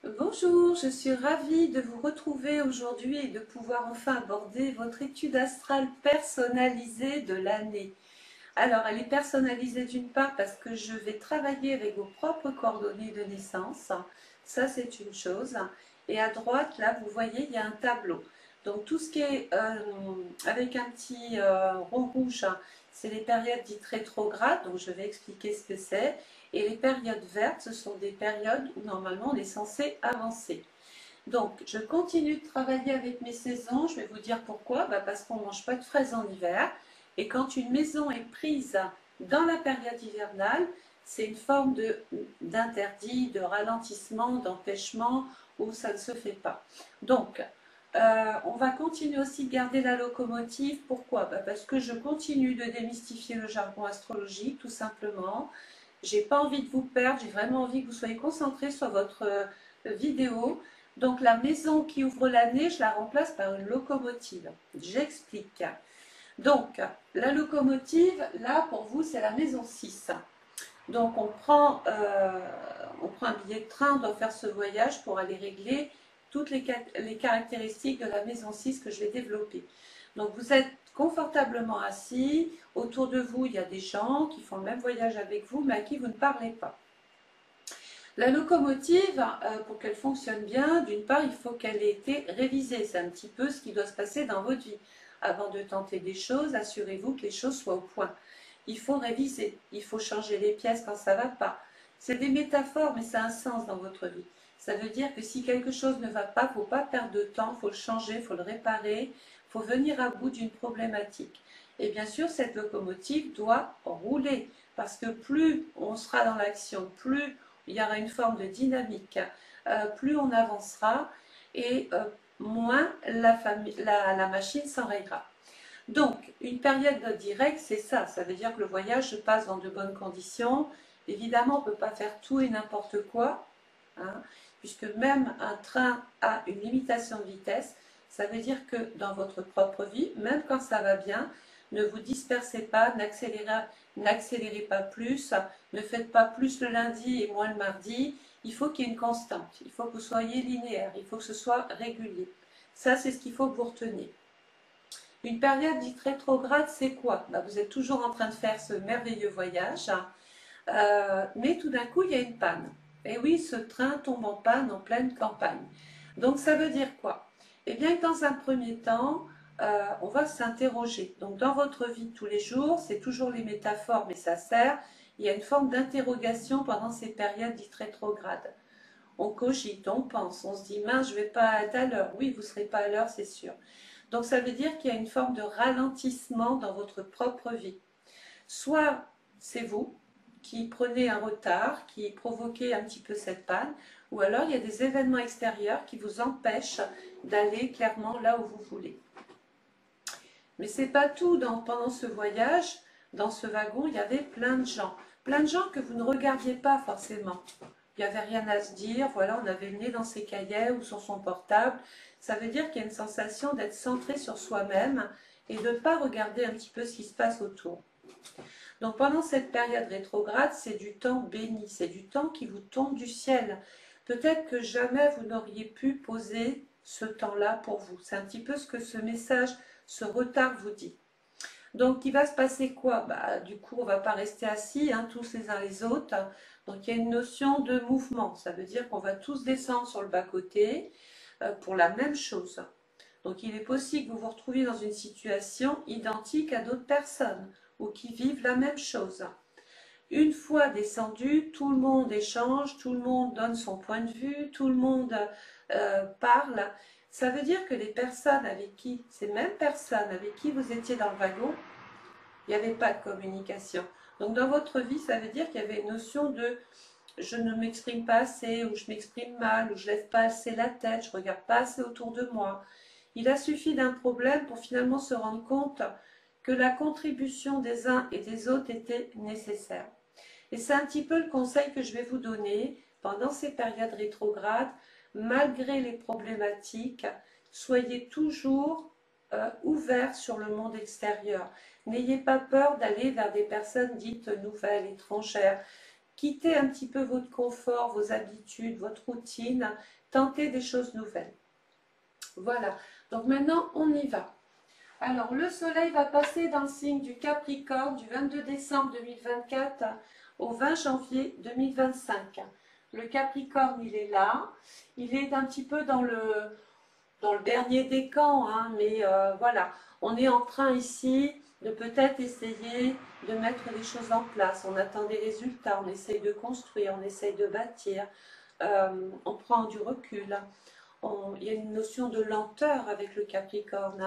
Bonjour, je suis ravie de vous retrouver aujourd'hui et de pouvoir enfin aborder votre étude astrale personnalisée de l'année. Alors, elle est personnalisée d'une part parce que je vais travailler avec vos propres coordonnées de naissance, ça c'est une chose. Et à droite, là, vous voyez, il y a un tableau. Donc tout ce qui est avec un petit rond rouge, c'est les périodes dites rétrogrades, donc je vais expliquer ce que c'est. Et les périodes vertes, ce sont des périodes où normalement on est censé avancer. Donc, je continue de travailler avec mes saisons. Je vais vous dire pourquoi. Parce qu'on ne mange pas de fraises en hiver. Et quand une maison est prise dans la période hivernale, c'est une forme d'interdit, de ralentissement, d'empêchement où ça ne se fait pas. Donc, on va continuer aussi de garder la locomotive. Pourquoi? Parce que je continue de démystifier le jargon astrologique, tout simplement. J'ai pas envie de vous perdre, j'ai vraiment envie que vous soyez concentrés sur votre vidéo. Donc la maison qui ouvre l'année, je la remplace par une locomotive. J'explique. Donc la locomotive, là pour vous, c'est la maison 6. Donc on prend un billet de train, on doit faire ce voyage pour aller régler toutes les caractéristiques de la maison 6 que je vais développer. Donc vous êtes confortablement assis, autour de vous il y a des gens qui font le même voyage avec vous mais à qui vous ne parlez pas. La locomotive, pour qu'elle fonctionne bien, d'une part, il faut qu'elle ait été révisée. C'est un petit peu ce qui doit se passer dans votre vie. Avant de tenter des choses, assurez-vous que les choses soient au point. Il faut réviser, il faut changer les pièces quand ça ne va pas. C'est des métaphores, mais ça a un sens dans votre vie. Ça veut dire que si quelque chose ne va pas, il ne faut pas perdre de temps, il faut le changer, il faut le réparer, il faut venir à bout d'une problématique. Et bien sûr, cette locomotive doit rouler, parce que plus on sera dans l'action, plus il y aura une forme de dynamique, plus on avancera et moins la machine s'enrayera. Donc, une période directe, c'est ça. Ça veut dire que le voyage se passe dans de bonnes conditions. Évidemment, on ne peut pas faire tout et n'importe quoi, hein, puisque même un train a une limitation de vitesse. Ça veut dire que dans votre propre vie, même quand ça va bien, ne vous dispersez pas, n'accélérez pas plus, ne faites pas plus le lundi et moins le mardi. Il faut qu'il y ait une constante, il faut que vous soyez linéaire, il faut que ce soit régulier. Ça, c'est ce qu'il faut que vous reteniez. Une période dite rétrograde, c'est quoi? Vous êtes toujours en train de faire ce merveilleux voyage, mais tout d'un coup, il y a une panne. Et oui, ce train tombe en panne en pleine campagne. Donc, ça veut dire quoi? Eh bien, dans un premier temps, on va s'interroger. Donc, dans votre vie de tous les jours, c'est toujours les métaphores, mais ça sert. Il y a une forme d'interrogation pendant ces périodes dites rétrogrades. On cogite, on pense, on se dit, mince, je ne vais pas être à l'heure. Oui, vous ne serez pas à l'heure, c'est sûr. Donc ça veut dire qu'il y a une forme de ralentissement dans votre propre vie. Soit c'est vous qui prenez un retard, qui provoquez un petit peu cette panne, ou alors il y a des événements extérieurs qui vous empêchent d'aller clairement là où vous voulez. Mais c'est pas tout. Pendant ce voyage, dans ce wagon, il y avait plein de gens. Plein de gens que vous ne regardiez pas forcément. Il n'y avait rien à se dire, voilà, on avait le nez dans ses cahiers ou sur son portable. Ça veut dire qu'il y a une sensation d'être centré sur soi-même et de ne pas regarder un petit peu ce qui se passe autour. Donc pendant cette période rétrograde, c'est du temps béni, c'est du temps qui vous tombe du ciel. Peut-être que jamais vous n'auriez pu poser ce temps-là pour vous. C'est un petit peu ce que ce message, ce retard vous dit. Donc, il va se passer quoi? Du coup, on ne va pas rester assis, hein, tous les uns les autres. Donc, il y a une notion de mouvement. Ça veut dire qu'on va tous descendre sur le bas-côté pour la même chose. Donc, il est possible que vous vous retrouviez dans une situation identique à d'autres personnes ou qui vivent la même chose. Une fois descendu, tout le monde échange, tout le monde donne son point de vue, tout le monde parle. Ça veut dire que les personnes avec qui, ces mêmes personnes avec qui vous étiez dans le wagon, il n'y avait pas de communication. Donc dans votre vie, ça veut dire qu'il y avait une notion de je ne m'exprime pas assez, ou je m'exprime mal, ou je lève pas assez la tête, je regarde pas assez autour de moi. Il a suffi d'un problème pour finalement se rendre compte que la contribution des uns et des autres était nécessaire. Et c'est un petit peu le conseil que je vais vous donner pendant ces périodes rétrogrades. Malgré les problématiques, soyez toujours ouverts sur le monde extérieur. N'ayez pas peur d'aller vers des personnes dites nouvelles, étrangères. quittez un petit peu votre confort, vos habitudes, votre routine, tentez des choses nouvelles. Voilà, donc maintenant on y va. Alors le soleil va passer dans le signe du Capricorne du 22 décembre 2024 au 20 janvier 2025. Le Capricorne, il est là, il est un petit peu dans le dernier des camps, hein, mais voilà, on est en train ici de peut-être essayer de mettre les choses en place. On attend des résultats, on essaye de construire, on essaye de bâtir, on prend du recul. Il y a une notion de lenteur avec le Capricorne.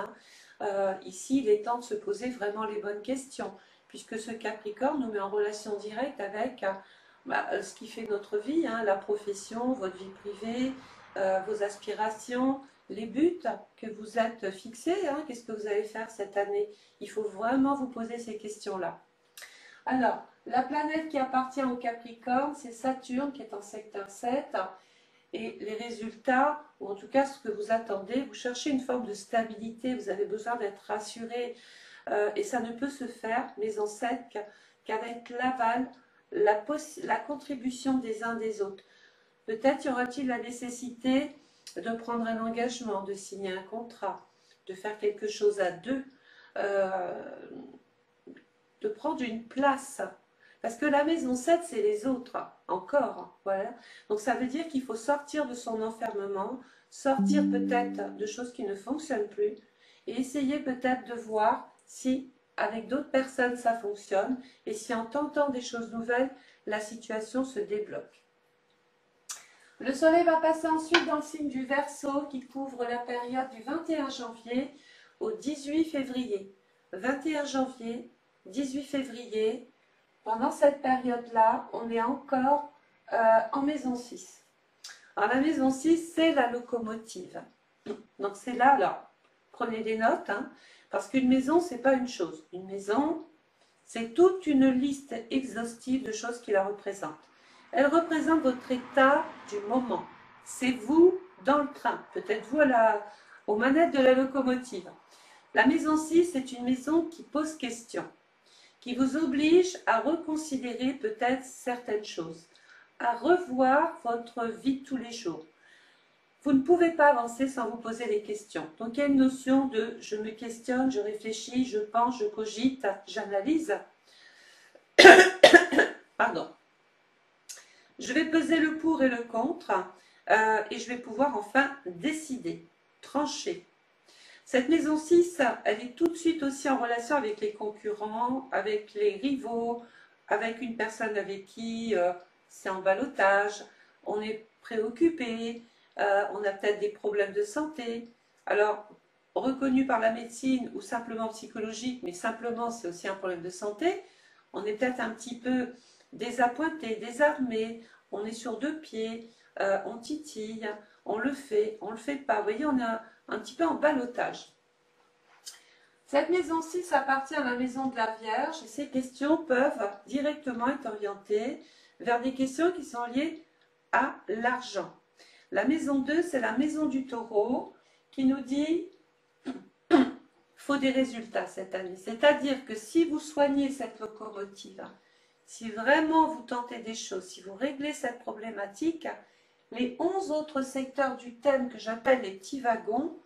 Hein. Ici, il est temps de se poser vraiment les bonnes questions, puisque ce Capricorne nous met en relation directe avec ce qui fait notre vie, hein, la profession, votre vie privée, vos aspirations, les buts que vous êtes fixés. Hein, qu'est-ce que vous allez faire cette année? Il faut vraiment vous poser ces questions-là. Alors, la planète qui appartient au Capricorne, c'est Saturne qui est en secteur 7. Et les résultats, ou en tout cas ce que vous attendez, vous cherchez une forme de stabilité, vous avez besoin d'être rassuré, et ça ne peut se faire, mais en 7, qu'avec l'aval, la contribution des uns des autres. Peut-être y aura-t-il la nécessité de prendre un engagement, de signer un contrat, de faire quelque chose à deux, de prendre une place. Parce que la maison 7, c'est les autres, encore. Voilà. Donc ça veut dire qu'il faut sortir de son enfermement, sortir peut-être de choses qui ne fonctionnent plus, et essayer peut-être de voir si avec d'autres personnes ça fonctionne, et si en tentant des choses nouvelles, la situation se débloque. Le soleil va passer ensuite dans le signe du Verseau qui couvre la période du 21 janvier au 18 février. 21 janvier, 18 février, pendant cette période-là, on est encore en maison 6. Alors la maison 6, c'est la locomotive. Donc c'est là, alors, prenez des notes, hein, parce qu'une maison, c'est pas une chose. Une maison, c'est toute une liste exhaustive de choses qui la représentent. Elle représente votre état du moment. C'est vous dans le train, peut-être vous aux manettes de la locomotive. La maison 6, c'est une maison qui pose question, qui vous oblige à reconsidérer peut-être certaines choses, à revoir votre vie de tous les jours. Vous ne pouvez pas avancer sans vous poser des questions. Donc il y a une notion de je me questionne, je réfléchis, je pense, je cogite, j'analyse. Pardon. Je vais peser le pour et le contre et je vais pouvoir enfin décider, trancher. Cette maison 6, elle est tout de suite aussi en relation avec les concurrents, avec les rivaux, avec une personne avec qui c'est en ballottage, on est préoccupé, on a peut-être des problèmes de santé. Alors, reconnu par la médecine ou simplement psychologique, mais simplement c'est aussi un problème de santé, on est peut-être un petit peu désappointé, désarmé, on est sur deux pieds, on titille, on le fait pas. Vous voyez, on est un petit peu en ballottage. Cette maison 6 appartient à la maison de la Vierge et ces questions peuvent directement être orientées vers des questions qui sont liées à l'argent. La maison 2, c'est la maison du Taureau qui nous dit faut des résultats cette année. C'est-à-dire que si vous soignez cette locomotive, si vraiment vous tentez des choses, si vous réglez cette problématique, les 11 autres secteurs du thème que j'appelle les petits wagons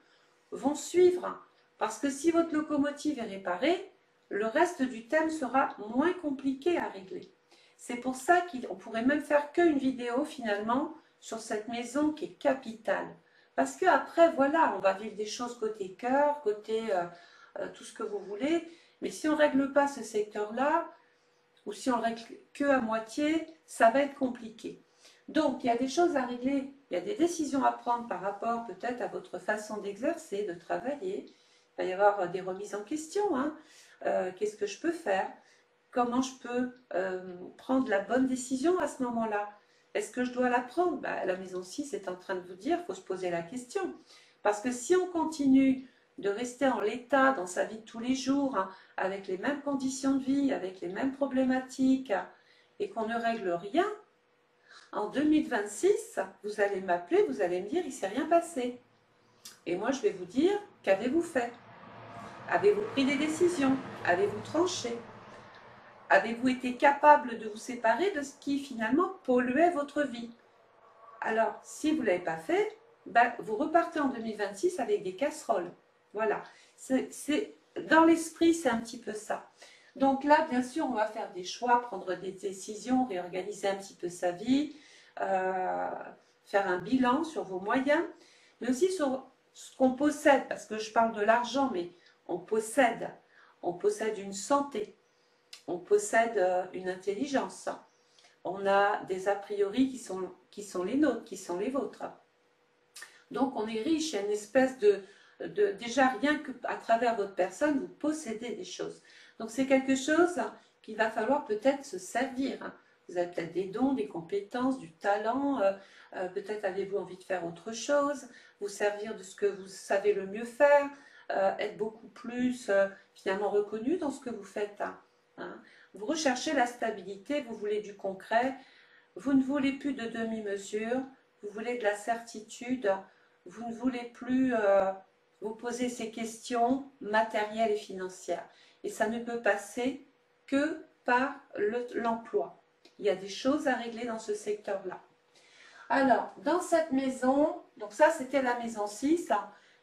vont suivre. Parce que si votre locomotive est réparée, le reste du thème sera moins compliqué à régler. C'est pour ça qu'on pourrait même faire qu'une vidéo finalement sur cette maison qui est capitale. Parce qu'après, voilà, on va vivre des choses côté cœur, côté tout ce que vous voulez. Mais si on ne règle pas ce secteur-là, ou si on le règle que à moitié, ça va être compliqué. Donc, il y a des choses à régler, il y a des décisions à prendre par rapport peut-être à votre façon d'exercer, de travailler. Il va y avoir des remises en question. Hein. Qu'est-ce que je peux faire? Comment je peux prendre la bonne décision à ce moment-là? Est-ce que je dois la prendre? La maison 6 est en train de vous dire, il faut se poser la question. Parce que si on continue de rester en l'état dans sa vie de tous les jours, hein, avec les mêmes conditions de vie, avec les mêmes problématiques, et qu'on ne règle rien, en 2026, vous allez m'appeler, vous allez me dire, il ne s'est rien passé. Et moi, je vais vous dire, qu'avez-vous fait? Avez-vous pris des décisions? Avez-vous tranché? Avez-vous été capable de vous séparer de ce qui finalement polluait votre vie? Alors, si vous ne l'avez pas fait, ben, vous repartez en 2026 avec des casseroles. Voilà. Dans l'esprit, c'est un petit peu ça. Donc là, bien sûr, on va faire des choix, prendre des décisions, réorganiser un petit peu sa vie, faire un bilan sur vos moyens, mais aussi sur ce qu'on possède, parce que je parle de l'argent, mais on possède une santé, on possède une intelligence, on a des a priori qui sont les nôtres, qui sont les vôtres. Donc on est riche, il y a une espèce déjà rien qu'à travers votre personne, vous possédez des choses. Donc c'est quelque chose qu'il va falloir peut-être se servir. Vous avez peut-être des dons, des compétences, du talent, peut-être avez-vous envie de faire autre chose, vous servir de ce que vous savez le mieux faire, être beaucoup plus finalement reconnu dans ce que vous faites. Hein. Vous recherchez la stabilité, vous voulez du concret, vous ne voulez plus de demi-mesure, vous voulez de la certitude, vous ne voulez plus vous poser ces questions matérielles et financières. Et ça ne peut passer que par l'emploi. Il y a des choses à régler dans ce secteur-là. Alors, dans cette maison, donc ça c'était la maison 6,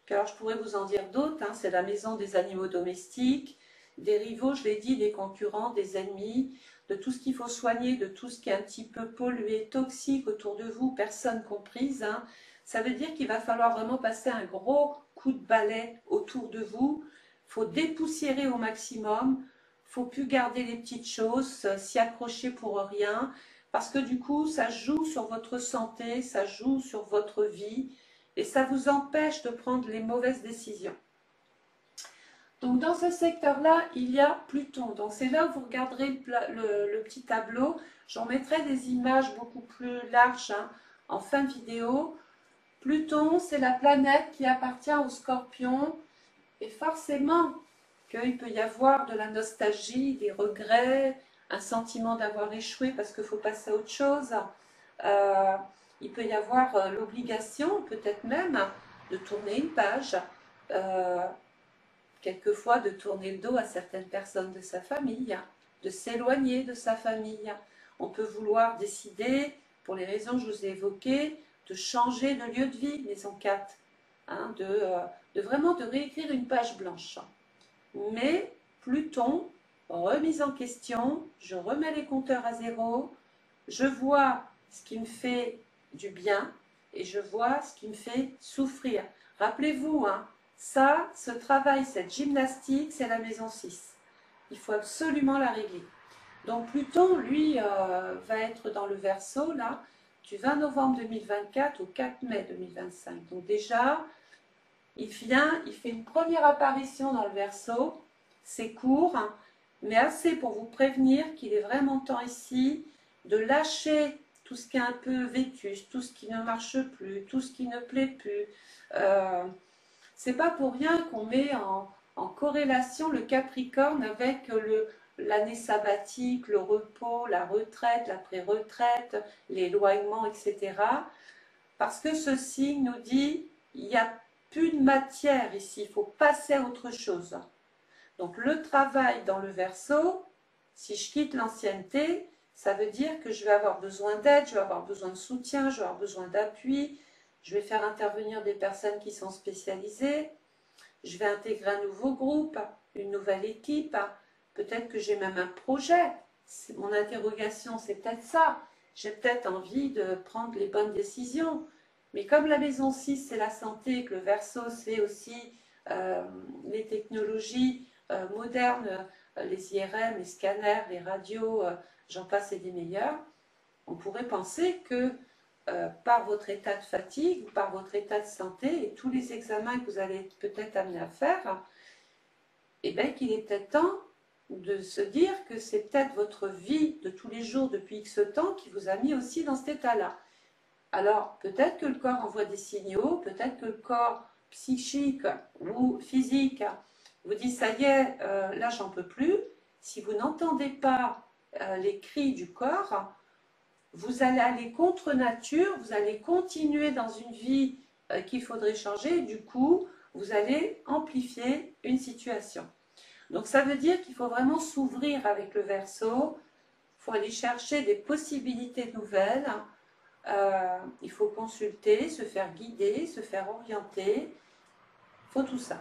puis alors je pourrais vous en dire d'autres, hein, c'est la maison des animaux domestiques, des rivaux, je l'ai dit, des concurrents, des ennemis, de tout ce qu'il faut soigner, de tout ce qui est un petit peu pollué, toxique autour de vous, personne comprise. Hein. Ça veut dire qu'il va falloir vraiment passer un gros coup de balai autour de vous. Il faut dépoussiérer au maximum. Il ne faut plus garder les petites choses, s'y accrocher pour rien. Parce que du coup, ça joue sur votre santé, ça joue sur votre vie et ça vous empêche de prendre les mauvaises décisions. Donc dans ce secteur-là, il y a Pluton. Donc c'est là où vous regarderez le petit tableau. J'en mettrai des images beaucoup plus larges hein, en fin de vidéo. Pluton, c'est la planète qui appartient au Scorpion. Et forcément qu'il peut y avoir de la nostalgie, des regrets, un sentiment d'avoir échoué parce qu'il faut passer à autre chose. Il peut y avoir l'obligation, peut-être même, de tourner une page. Quelquefois de tourner le dos à certaines personnes de sa famille, de s'éloigner de sa famille. On peut vouloir décider, pour les raisons que je vous ai évoquées, de changer de lieu de vie, maison 4, hein, de vraiment de réécrire une page blanche. Mais Pluton, remise en question, je remets les compteurs à zéro, je vois ce qui me fait du bien et je vois ce qui me fait souffrir. Rappelez-vous, hein, ça, ce travail, cette gymnastique, c'est la maison 6. Il faut absolument la régler. Donc Pluton, lui, va être dans le Verseau, là, du 20 novembre 2024 au 4 mai 2025. Donc déjà, il vient, il fait une première apparition dans le Verseau. C'est court, hein, mais assez pour vous prévenir qu'il est vraiment temps ici de lâcher tout ce qui est un peu vétuste, tout ce qui ne marche plus, tout ce qui ne plaît plus. C'est pas pour rien qu'on met en corrélation le Capricorne avec l'année sabbatique, le repos, la retraite, la pré-retraite, l'éloignement, etc. Parce que ce signe nous dit il n'y a plus de matière ici, il faut passer à autre chose. Donc le travail dans le Verseau, si je quitte l'ancienneté, ça veut dire que je vais avoir besoin d'aide, je vais avoir besoin de soutien, je vais avoir besoin d'appui, je vais faire intervenir des personnes qui sont spécialisées, je vais intégrer un nouveau groupe, une nouvelle équipe, peut-être que j'ai même un projet. Mon interrogation, c'est peut-être ça. J'ai peut-être envie de prendre les bonnes décisions. Mais comme la maison 6, c'est la santé, que le Verseau, c'est aussi les technologies modernes, les IRM, les scanners, les radios, j'en passe et des meilleurs, on pourrait penser que par votre état de fatigue ou par votre état de santé et tous les examens que vous allez peut-être amener à faire, eh bien qu'il est peut-être temps de se dire que c'est peut-être votre vie de tous les jours depuis X temps qui vous a mis aussi dans cet état-là. Alors peut-être que le corps envoie des signaux, peut-être que le corps psychique ou physique vous dit ça y est, là j'en peux plus. Si vous n'entendez pas les cris du corps, vous allez aller contre nature, vous allez continuer dans une vie qu'il faudrait changer, et du coup, vous allez amplifier une situation. Donc ça veut dire qu'il faut vraiment s'ouvrir avec le Verseau, il faut aller chercher des possibilités nouvelles, il faut consulter, se faire guider, se faire orienter, il faut tout ça.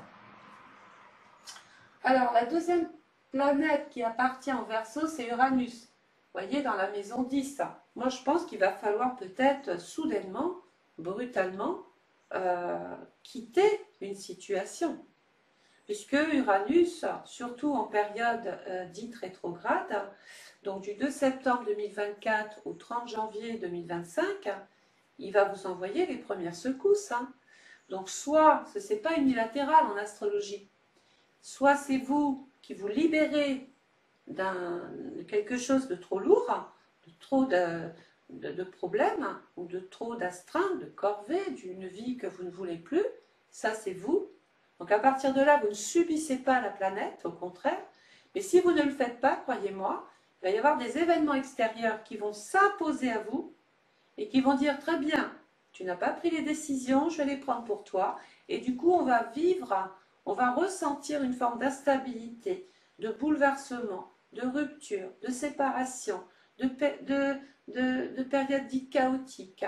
Alors la deuxième planète qui appartient au Verseau, c'est Uranus. Vous voyez, dans la maison 10. Moi, je pense qu'il va falloir peut-être soudainement, brutalement, quitter une situation. Puisque Uranus, surtout en période dite rétrograde, donc du 2 septembre 2024 au 30 janvier 2025, il va vous envoyer les premières secousses. Donc soit, ce n'est pas unilatéral en astrologie, soit c'est vous qui vous libérez de quelque chose de trop lourd, de trop de problèmes, ou de trop d'astreintes, de corvées, d'une vie que vous ne voulez plus, ça c'est vous. Donc à partir de là, vous ne subissez pas la planète, au contraire, mais si vous ne le faites pas, croyez-moi, il va y avoir des événements extérieurs qui vont s'imposer à vous et qui vont dire très bien, tu n'as pas pris les décisions, je vais les prendre pour toi, et du coup on va vivre, on va ressentir une forme d'instabilité, de bouleversement, de rupture, de séparation, de périodes dites chaotiques.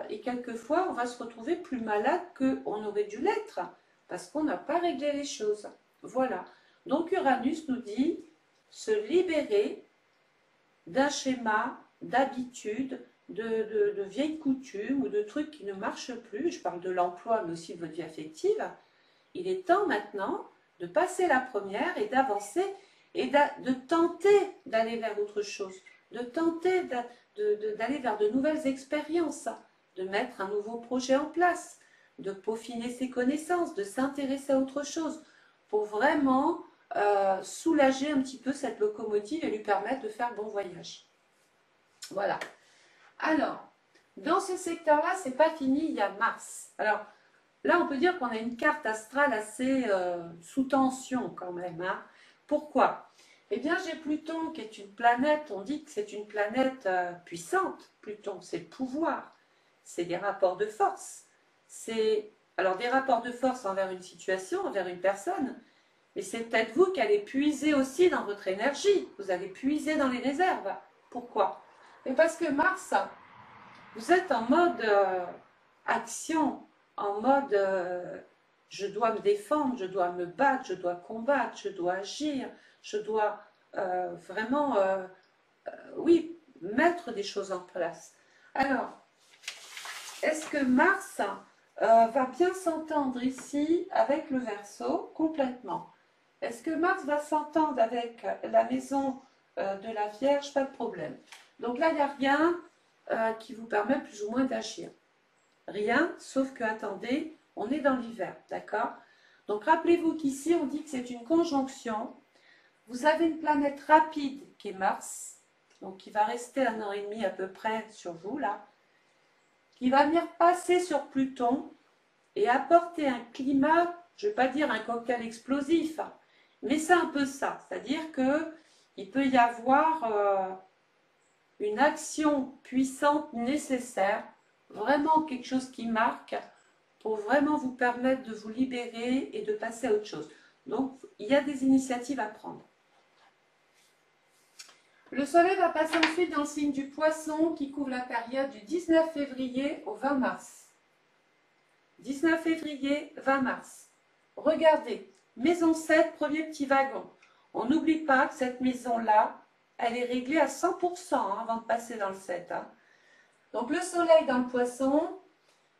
Et quelquefois, on va se retrouver plus malade qu'on aurait dû l'être, parce qu'on n'a pas réglé les choses. Voilà. Donc Uranus nous dit se libérer d'un schéma, d'habitude, de vieilles coutumes ou de trucs qui ne marchent plus. Je parle de l'emploi, mais aussi de votre vie affective. Il est temps maintenant de passer la première et d'avancer et de tenter d'aller vers autre chose, de tenter d'aller vers de nouvelles expériences, de mettre un nouveau projet en place, de peaufiner ses connaissances, de s'intéresser à autre chose pour vraiment soulager un petit peu cette locomotive et lui permettre de faire bon voyage. Voilà. Alors, dans ce secteur-là, c'est pas fini, il y a Mars. Alors, là, on peut dire qu'on a une carte astrale assez sous tension quand même. Pourquoi? Eh bien, j'ai Pluton qui est une planète, on dit que c'est une planète puissante. Pluton, c'est le pouvoir, c'est des rapports de force. C'est alors des rapports de force envers une situation, envers une personne, mais c'est peut-être vous qui allez puiser aussi dans votre énergie. Vous allez puiser dans les réserves. Pourquoi? Mais parce que Mars, vous êtes en mode action, en mode je dois me défendre, je dois me battre, je dois combattre, je dois agir, je dois vraiment, oui, mettre des choses en place. Alors, est-ce que Mars va bien s'entendre ici avec le Verseau complètement? Est-ce que Mars va s'entendre avec la maison de la Vierge? Pas de problème. Donc là, il n'y a rien qui vous permet plus ou moins d'agir. Rien, sauf que, attendez, on est dans l'hiver, d'accord? Donc rappelez-vous qu'ici, on dit que c'est une conjonction. Vous avez une planète rapide qui est Mars, donc qui va rester 1 an et demi à peu près sur vous, là, qui va venir passer sur Pluton et apporter un climat, je ne vais pas dire un cocktail explosif, mais c'est un peu ça, c'est-à-dire qu'il peut y avoir une action puissante nécessaire, vraiment quelque chose qui marque pour vraiment vous permettre de vous libérer et de passer à autre chose. Donc, il y a des initiatives à prendre. Le soleil va passer ensuite dans le signe du Poisson qui couvre la période du 19 février au 20 mars. 19 février, 20 mars. Regardez, maison 7, premier petit wagon. On n'oublie pas que cette maison-là, elle est réglée à 100% avant de passer dans le 7. Donc le soleil dans le Poisson,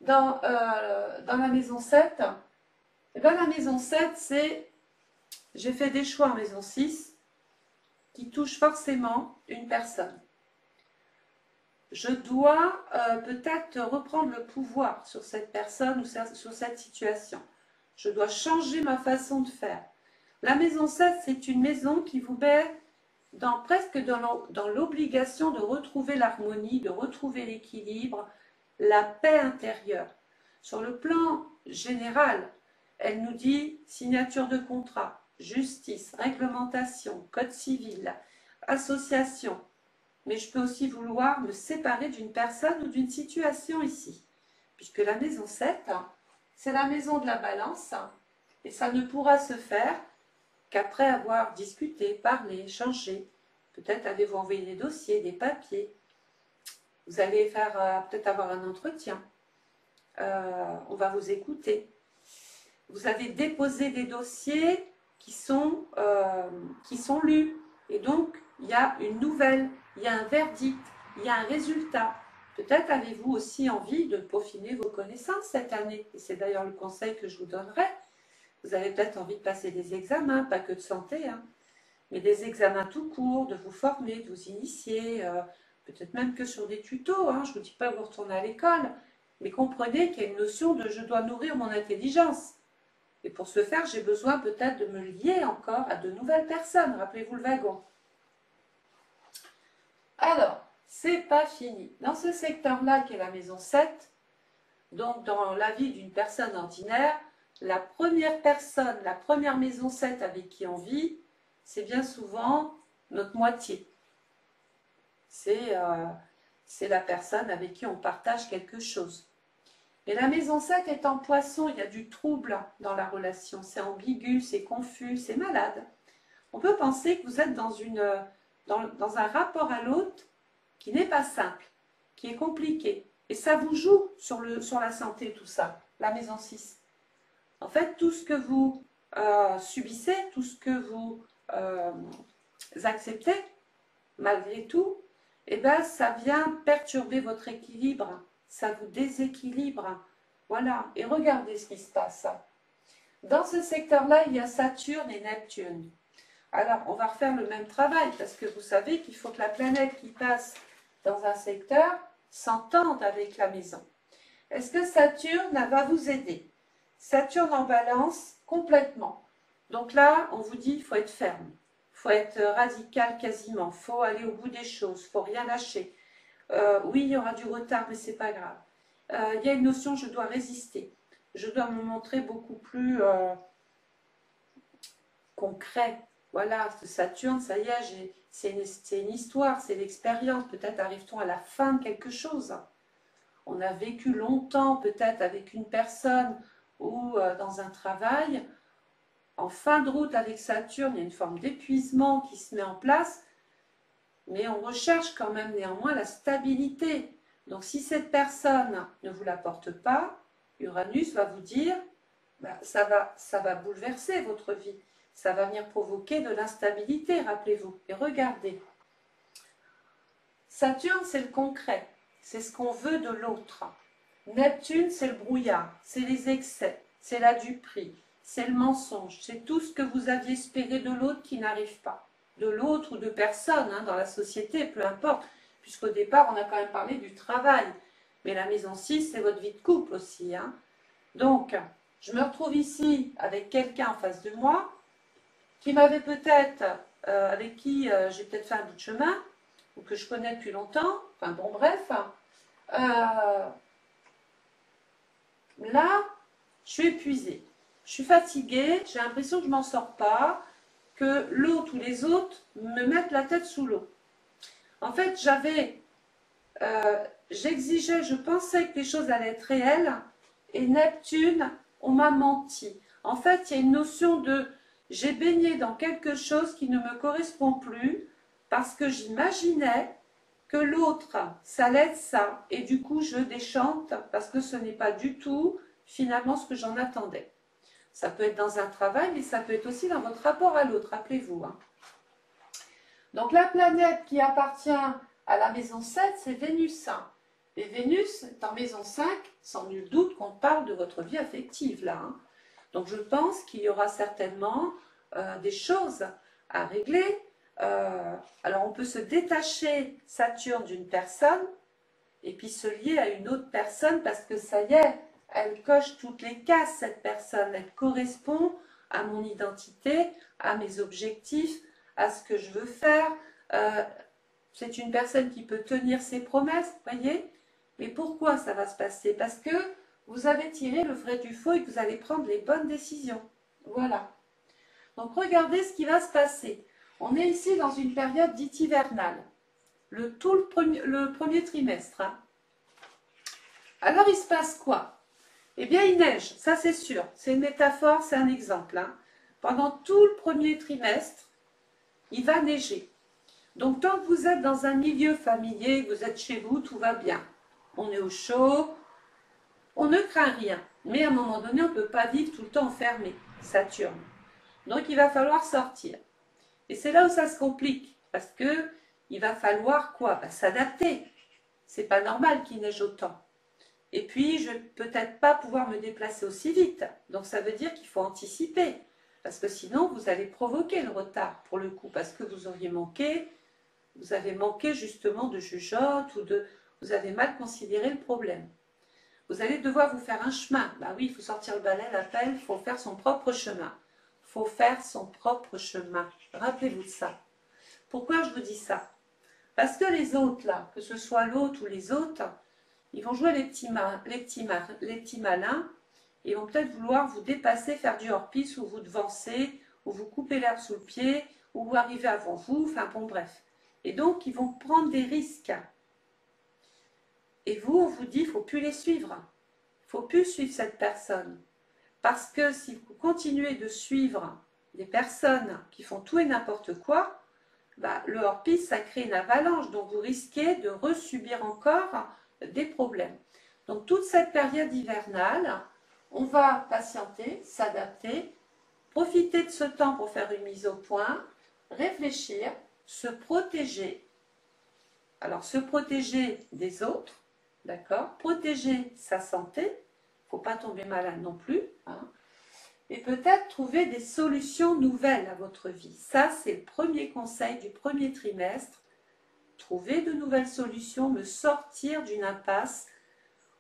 dans la maison 7, et bien la maison 7, c'est, j'ai fait des choix en maison 6, qui touchent forcément une personne. Je dois peut-être reprendre le pouvoir sur cette personne ou sur cette situation. Je dois changer ma façon de faire. La maison 7, c'est une maison qui vous met presque dans l'obligation de retrouver l'harmonie, de retrouver l'équilibre, la paix intérieure. Sur le plan général, elle nous dit signature de contrat, justice, réglementation, code civil, association. Mais je peux aussi vouloir me séparer d'une personne ou d'une situation ici. Puisque la maison 7, c'est la maison de la balance, et ça ne pourra se faire qu'après avoir discuté, parlé, échangé, peut-être avez-vous envoyé des dossiers, des papiers, vous allez faire peut-être avoir un entretien, on va vous écouter. Vous avez déposé des dossiers qui sont lus. Et donc, il y a une nouvelle, il y a un verdict, il y a un résultat. Peut-être avez-vous aussi envie de peaufiner vos connaissances cette année. Et c'est d'ailleurs le conseil que je vous donnerai. Vous avez peut-être envie de passer des examens, pas que de santé, hein, mais des examens tout court, de vous former, de vous initier, peut-être même que sur des tutos. Hein, je ne vous dis pas que vous retournez à l'école, mais comprenez qu'il y a une notion de « je dois nourrir mon intelligence ». Et pour ce faire, j'ai besoin peut-être de me lier encore à de nouvelles personnes. Rappelez-vous le wagon. Alors, c'est pas fini. Dans ce secteur-là, qui est la maison 7, donc dans la vie d'une personne ordinaire, la première personne, la première maison 7 avec qui on vit, c'est bien souvent notre moitié. C'est la personne avec qui on partage quelque chose. Et la maison 7 est en poisson, il y a du trouble dans la relation, c'est ambigu, c'est confus, c'est malade. On peut penser que vous êtes dans un rapport à l'autre qui n'est pas simple, qui est compliqué. Et ça vous joue sur la santé, tout ça, la maison 6. En fait, tout ce que vous subissez, tout ce que vous acceptez, malgré tout, eh ben, ça vient perturber votre équilibre. Ça vous déséquilibre. Voilà. Et regardez ce qui se passe. Dans ce secteur-là, il y a Saturne et Neptune. Alors, on va refaire le même travail parce que vous savez qu'il faut que la planète qui passe dans un secteur s'entende avec la maison. Est-ce que Saturne va vous aider? Saturne en balance complètement. Donc là, on vous dit qu'il faut être ferme. Il faut être radical quasiment. Il faut aller au bout des choses. Il ne faut rien lâcher. Oui, il y aura du retard, mais ce n'est pas grave. Il y a une notion, je dois résister. Je dois me montrer beaucoup plus concret. Voilà, Saturne, ça y est, c'est une histoire, c'est l'expérience. Peut-être arrive-t-on à la fin de quelque chose. On a vécu longtemps peut-être avec une personne ou dans un travail. En fin de route avec Saturne, il y a une forme d'épuisement qui se met en place. Mais on recherche quand même néanmoins la stabilité. Donc si cette personne ne vous l'apporte pas, Uranus va vous dire, ça va bouleverser votre vie. Ça va venir provoquer de l'instabilité, rappelez-vous. Et regardez. Saturne, c'est le concret. C'est ce qu'on veut de l'autre. Neptune, c'est le brouillard. C'est les excès. C'est la duperie. C'est le mensonge. C'est tout ce que vous aviez espéré de l'autre qui n'arrive pas. De l'autre ou de personne, hein, dans la société, peu importe, puisqu'au départ, on a quand même parlé du travail. Mais la maison 6, c'est votre vie de couple aussi. Hein. Donc, je me retrouve ici avec quelqu'un en face de moi, qui m'avait peut-être, avec qui j'ai peut-être fait un bout de chemin, ou que je connais depuis longtemps, enfin bon, bref. Là, je suis épuisée, je suis fatiguée, j'ai l'impression que je ne m'en sors pas, que l'autre ou les autres me mettent la tête sous l'eau. En fait, j'exigeais, je pensais que les choses allaient être réelles, et Neptune, on m'a menti. En fait, il y a une notion de j'ai baigné dans quelque chose qui ne me correspond plus, parce que j'imaginais que l'autre, ça allait être ça, et du coup je déchante, parce que ce n'est pas du tout finalement ce que j'en attendais. Ça peut être dans un travail, mais ça peut être aussi dans votre rapport à l'autre, rappelez-vous. Hein. Donc la planète qui appartient à la maison 7, c'est Vénus. Et Vénus est en maison 5, sans nul doute qu'on parle de votre vie affective là. Hein. Donc je pense qu'il y aura certainement des choses à régler. Alors on peut se détacher Saturne d'une personne et puis se lier à une autre personne parce que ça y est, elle coche toutes les cases cette personne, elle correspond à mon identité, à mes objectifs, à ce que je veux faire. C'est une personne qui peut tenir ses promesses, voyez. Mais pourquoi ça va se passer? Parce que vous avez tiré le vrai du faux et que vous allez prendre les bonnes décisions. Voilà. Donc regardez ce qui va se passer. On est ici dans une période dite hivernale, le premier trimestre. Hein. Alors il se passe quoi? Eh bien il neige, ça c'est sûr. C'est une métaphore, c'est un exemple. Hein. pendant tout le premier trimestre, il va neiger. Donc tant que vous êtes dans un milieu familier, vous êtes chez vous, tout va bien. On est au chaud, on ne craint rien. Mais à un moment donné, on ne peut pas vivre tout le temps enfermé, Saturne. Donc il va falloir sortir. Et c'est là où ça se complique, parce que il va falloir quoi? S'adapter. C'est pas normal qu'il neige autant. Et puis, je ne vais peut-être pas pouvoir me déplacer aussi vite. Donc ça veut dire qu'il faut anticiper. Parce que sinon, vous allez provoquer le retard, pour le coup, parce que vous auriez manqué, vous avez manqué justement de jugeote, vous avez mal considéré le problème. Vous allez devoir vous faire un chemin. Bah oui, il faut sortir le balai, la pelle, il faut faire son propre chemin. Il faut faire son propre chemin. Rappelez-vous de ça. Pourquoi je vous dis ça? Parce que les autres, là, que ce soit l'autre ou les autres, ils vont jouer les petits malins. Ils vont peut-être vouloir vous dépasser, faire du hors-piste, ou vous devancer, ou vous couper l'herbe sous le pied, ou vous arriver avant vous, enfin bon bref. Et donc, ils vont prendre des risques. Et vous, on vous dit, il ne faut plus les suivre. Il ne faut plus suivre cette personne. Parce que si vous continuez de suivre des personnes qui font tout et n'importe quoi, bah, le hors-piste, ça crée une avalanche. Donc, vous risquez de resubir encore des problèmes. Donc, toute cette période hivernale, on va patienter, s'adapter, profiter de ce temps pour faire une mise au point, réfléchir, se protéger. Alors, se protéger des autres, d'accord? Protéger sa santé, il ne faut pas tomber malade non plus, hein? Et peut-être trouver des solutions nouvelles à votre vie. Ça, c'est le premier conseil du premier trimestre. Trouver de nouvelles solutions, me sortir d'une impasse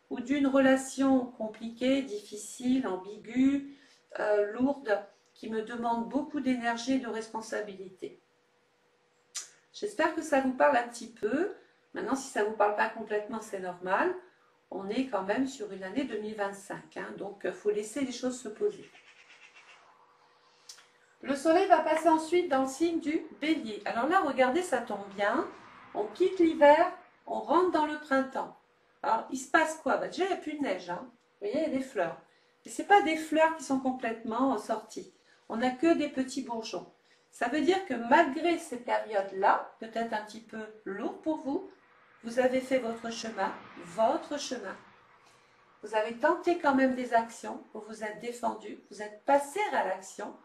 ou d'une relation compliquée, difficile, ambiguë, lourde, qui me demande beaucoup d'énergie et de responsabilité. J'espère que ça vous parle un petit peu. Maintenant, si ça ne vous parle pas complètement, c'est normal. On est quand même sur une année 2025, hein, donc il faut laisser les choses se poser. Le soleil va passer ensuite dans le signe du bélier. Alors là, regardez, ça tombe bien. On quitte l'hiver, on rentre dans le printemps. Alors, il se passe quoi? Déjà, il n'y a plus de neige. Hein. Vous voyez, il y a des fleurs. Mais ce n'est pas des fleurs qui sont complètement sorties. On n'a que des petits bourgeons. Ça veut dire que malgré ces périodes-là, peut-être un petit peu lourdes pour vous, vous avez fait votre chemin, votre chemin. Vous avez tenté quand même des actions, vous vous êtes défendu, vous êtes passé à l'action.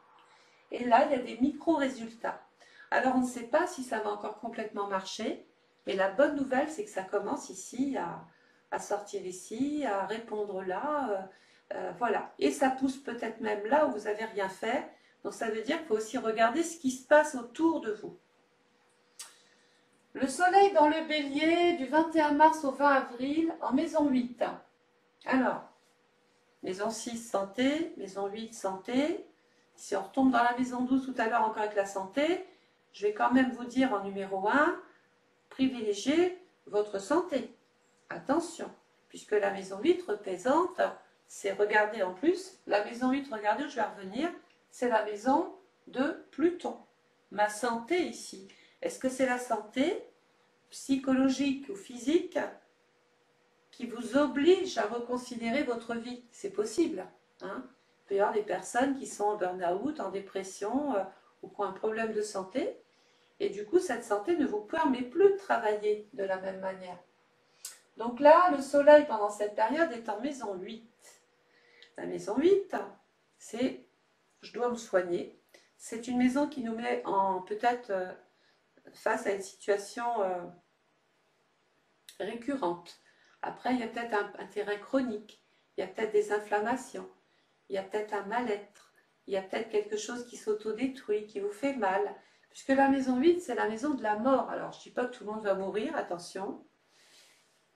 Et là, il y a des micro-résultats. Alors, on ne sait pas si ça va encore complètement marcher, mais la bonne nouvelle, c'est que ça commence ici, à sortir ici, à répondre là, voilà. Et ça pousse peut-être même là où vous n'avez rien fait. Donc, ça veut dire qu'il faut aussi regarder ce qui se passe autour de vous. Le soleil dans le bélier du 21 mars au 20 avril en maison 8. Alors, maison 6, santé, maison 8, santé. Si on retombe dans la maison 12 tout à l'heure encore avec la santé, je vais quand même vous dire en numéro 1, privilégiez votre santé. Attention, puisque la maison 8 représente, c'est regardez en plus, la maison 8, regardez, je vais revenir, c'est la maison de Pluton. Ma santé ici, est-ce que c'est la santé psychologique ou physique qui vous oblige à reconsidérer votre vie? C'est possible, hein? Il peut y avoir des personnes qui sont en burn-out, en dépression ou qui ont un problème de santé. Et du coup, cette santé ne vous permet plus de travailler de la même manière. Donc là, le soleil pendant cette période est en maison 8. La maison 8, c'est « je dois me soigner ». C'est une maison qui nous met en peut-être face à une situation récurrente. Après, il y a peut-être un terrain chronique, il y a peut-être des inflammations. Il y a peut-être un mal-être, il y a peut-être quelque chose qui s'autodétruit, qui vous fait mal. Puisque la maison 8, c'est la maison de la mort. Alors, je ne dis pas que tout le monde va mourir, attention.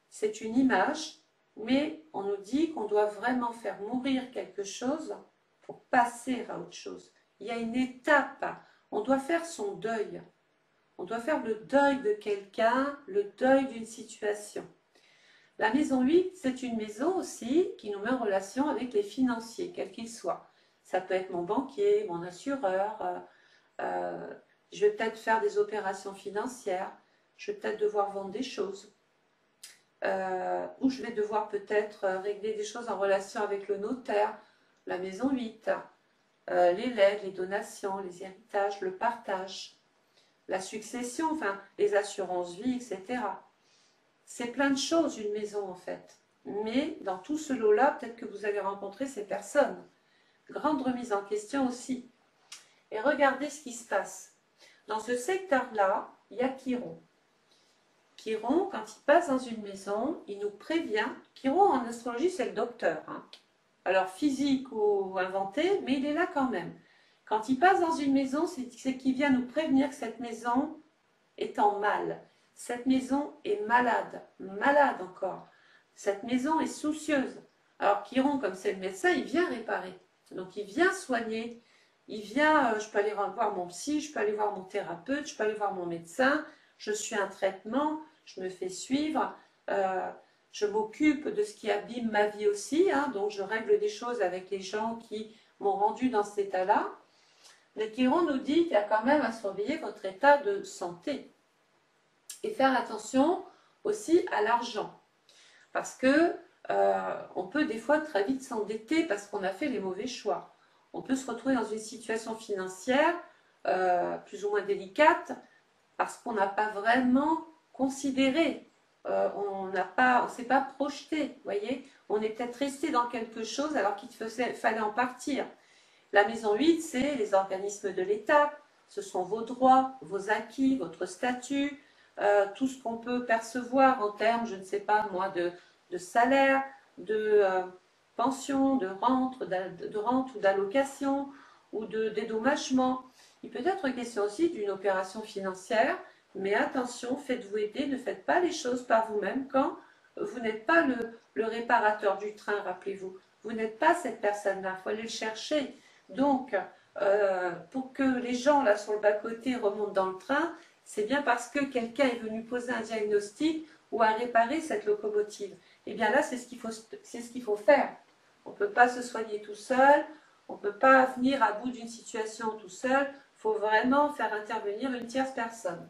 C'est une image, mais on nous dit qu'on doit vraiment faire mourir quelque chose pour passer à autre chose. Il y a une étape, on doit faire son deuil. On doit faire le deuil de quelqu'un, le deuil d'une situation. La maison 8, c'est une maison aussi qui nous met en relation avec les financiers, quels qu'ils soient. Ça peut être mon banquier, mon assureur, je vais peut-être faire des opérations financières, je vais peut-être devoir vendre des choses, ou je vais devoir peut-être régler des choses en relation avec le notaire, la maison 8. les legs, les donations, les héritages, le partage, la succession, enfin les assurances vie, etc. C'est plein de choses une maison en fait. Mais dans tout ce lot-là, peut-être que vous allez rencontrer ces personnes. Grande remise en question aussi. Et regardez ce qui se passe. Dans ce secteur-là, il y a Chiron. Chiron, quand il passe dans une maison, il nous prévient. Chiron en astrologie, c'est le docteur. Hein. Alors physique ou inventé, mais il est là quand même. Quand il passe dans une maison, c'est qu'il vient nous prévenir que cette maison est en mal. Cette maison est malade, malade encore. Cette maison est soucieuse. Alors Chiron, comme c'est le médecin, il vient réparer. Donc il vient soigner. Il vient, je peux aller voir mon psy, je peux aller voir mon thérapeute, je peux aller voir mon médecin. Je suis un traitement, je me fais suivre. Je m'occupe de ce qui abîme ma vie aussi. Hein, donc je règle des choses avec les gens qui m'ont rendu dans cet état-là. Mais Chiron nous dit qu'il y a quand même à surveiller votre état de santé. Et faire attention aussi à l'argent. Parce que on peut des fois très vite s'endetter parce qu'on a fait les mauvais choix. On peut se retrouver dans une situation financière plus ou moins délicate parce qu'on n'a pas vraiment considéré, on ne s'est pas projeté, voyez. On est peut-être resté dans quelque chose alors qu'il fallait en partir. La maison 8, c'est les organismes de l'État, ce sont vos droits, vos acquis, votre statut, tout ce qu'on peut percevoir en termes, je ne sais pas moi, de salaire, de pension, de rente ou d'allocation ou de dédommagement. Il peut être question aussi d'une opération financière, mais attention, faites-vous aider, ne faites pas les choses par vous-même quand vous n'êtes pas le réparateur du train, rappelez-vous. Vous n'êtes pas cette personne-là, il faut aller le chercher. Donc, pour que les gens là sur le bas-côté remontent dans le train, c'est bien parce que quelqu'un est venu poser un diagnostic ou à réparer cette locomotive. Et bien là, c'est ce qu'il faut faire. On ne peut pas se soigner tout seul, on ne peut pas venir à bout d'une situation tout seul, il faut vraiment faire intervenir une tierce personne.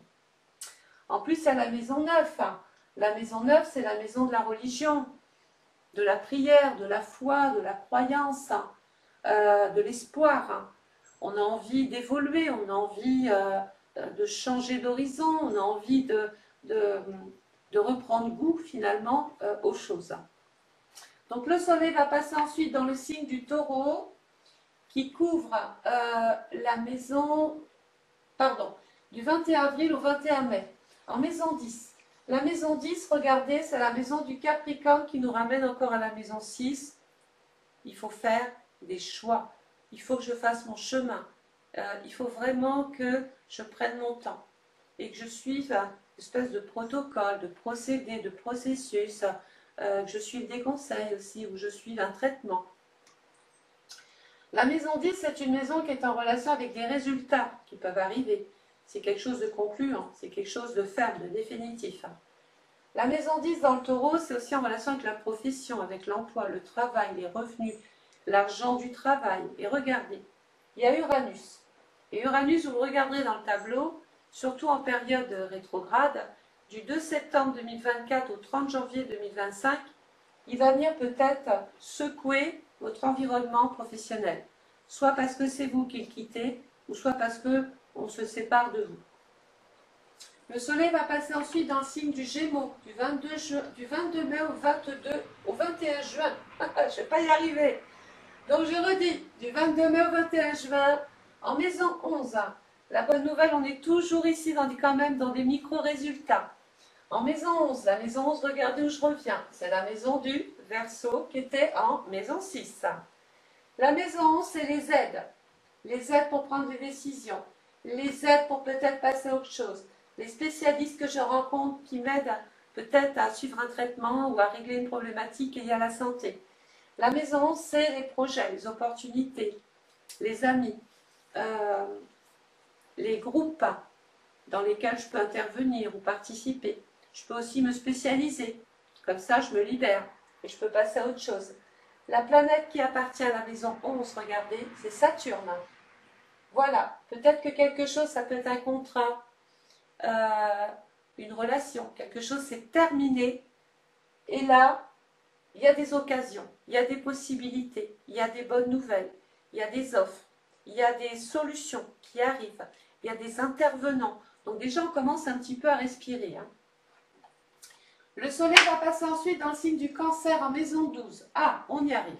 En plus, il y a la maison 9. La maison 9, c'est la maison de la religion, de la prière, de la foi, de la croyance, de l'espoir. On a envie d'évoluer, on a envie de changer d'horizon, on a envie de reprendre goût finalement aux choses. Donc le soleil va passer ensuite dans le signe du taureau qui couvre la maison, du 21 avril au 21 mai, en maison 10. La maison 10, regardez, c'est la maison du Capricorne qui nous ramène encore à la maison 6. Il faut faire des choix. Il faut que je fasse mon chemin. Il faut vraiment que je prenne mon temps et que je suive une espèce de protocole, de procédé, de processus, que je suive des conseils aussi, ou je suive un traitement. La maison 10, c'est une maison qui est en relation avec des résultats qui peuvent arriver. C'est quelque chose de concluant, c'est quelque chose de ferme, de définitif. La maison 10 dans le taureau, c'est aussi en relation avec la profession, avec l'emploi, le travail, les revenus, l'argent du travail. Et regardez, il y a Uranus. Et Uranus, vous le regarderez dans le tableau, surtout en période rétrograde, du 2 septembre 2024 au 30 janvier 2025, il va venir peut-être secouer votre environnement professionnel. Soit parce que c'est vous qui le quittez, ou soit parce qu'on se sépare de vous. Le soleil va passer ensuite dans le signe du Gémeaux, du 22 mai au 21 juin. Je ne vais pas y arriver. Donc je redis, du 22 mai au 21 juin, en maison 11. La bonne nouvelle, on est toujours ici quand même dans des micro-résultats. En maison 11, la maison 11, regardez où je reviens. C'est la maison du Verseau qui était en maison 6. La maison 11, c'est les aides. Les aides pour prendre des décisions. Les aides pour peut-être passer à autre chose. Les spécialistes que je rencontre qui m'aident peut-être à suivre un traitement ou à régler une problématique liée à la santé. La maison 11, c'est les projets, les opportunités, les amis, les groupes dans lesquels je peux intervenir ou participer. Je peux aussi me spécialiser. Comme ça, je me libère et je peux passer à autre chose. La planète qui appartient à la maison 11, regardez, c'est Saturne. Voilà, peut-être que quelque chose, ça peut être un contrat, une relation, quelque chose c'est terminé. Et là, il y a des occasions, il y a des possibilités, il y a des bonnes nouvelles, il y a des offres. il y a des solutions qui arrivent, il y a des intervenants. Donc déjà, on commence un petit peu à respirer. Hein. Le soleil va passer ensuite dans le signe du Cancer en maison 12. Ah, on y arrive.